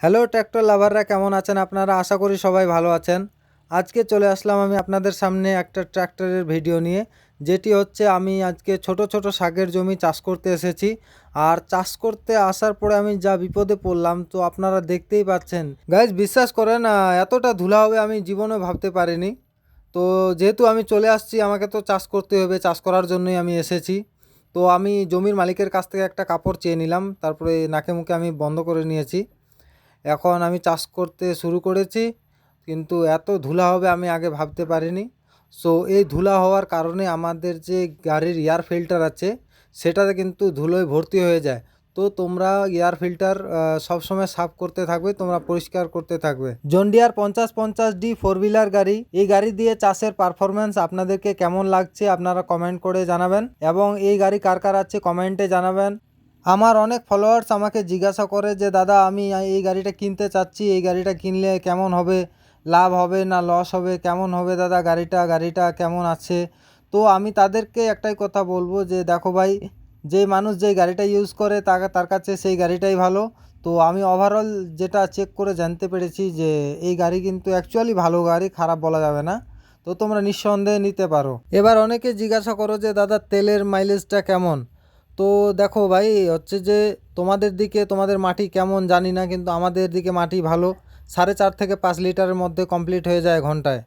Hello tractor লাভাররা, কেমন আছেন আপনারা? আশা করি সবাই ভালো আছেন। আজকে চলে আসলাম আমি আপনাদের সামনে একটা ট্র্যাক্টরের ভিডিও নিয়ে, যেটি হচ্ছে আমি আজকে ছোট ছোট শাকের জমি চাষ করতে এসেছি। আর চাষ করতে আসার পরে আমি যা বিপদে পড়লাম তো আপনারা দেখতেই পাচ্ছেন। গাইজ, বিশ্বাস করেন, এতটা ধুলা হবে আমি জীবনে ভাবতে পারিনি। তো যেহেতু আমি চলে আসছি, আমাকে তো চাষ করতে হবে, চাষ করার জন্যই আমি এসেছি। তো আমি জমির মালিকের কাছ থেকে একটা কাপড় চেয়ে নিলাম, তারপরে নাকে মুখে আমি বন্ধ করে নিয়েছি। এখন আমি চাষ করতে শুরু করেছি, কিন্তু এত ধুলা হবে আমি আগে ভাবতে পারিনি। সো এই ধুলা হওয়ার কারণে আমাদের যে গাড়ির এয়ার ফিল্টার আছে সেটাতে কিন্তু ধুলোয় ভর্তি হয়ে যায়। তো তোমরা এয়ার ফিল্টার সবসময় সাফ করতে থাকবে, তোমরা পরিষ্কার করতে থাকবে। জন ডিয়ার 5050D 4 হুইলার গাড়ি, এই গাড়ি দিয়ে চাষের পারফরমেন্স আপনাদেরকে কেমন লাগছে আপনারা কমেন্ট করে জানাবেন, এবং এই গাড়ি কার কার আছে কমেন্টে জানাবেন। আমার অনেক ফলোয়ার্স আমাকে জিজ্ঞাসা করে যে দাদা, আমি এই গাড়িটা কিনতে চাচ্ছি, এই গাড়িটা কিনলে কেমন হবে, লাভ হবে না লস হবে, কেমন হবে দাদা গাড়িটা কেমন আছে। তো আমি তাদেরকে একটাই কথা বলবো যে দেখো ভাই, যে মানুষ যেই গাড়িটা ইউজ করে তার কাছে সেই গাড়িটাই ভালো। তো আমি ওভারঅল যেটা চেক করে জানতে পেরেছি যে এই গাড়ি কিন্তু অ্যাকচুয়ালি ভালো গাড়ি, খারাপ বলা যাবে না। তো তোমরা নিঃসন্দেহে নিতে পারো। এবার অনেকে জিজ্ঞাসা করো যে দাদা তেলের মাইলেজটা কেমন। তো দেখো ভাই, হচ্ছে যে তোমাদের দিকে তোমাদের মাটি কেমন জানি না, কিন্তু আমাদের দিকে মাটি ভালো, 4.5 থেকে 5 লিটারের মধ্যে কমপ্লিট হয়ে যায় ঘন্টায়।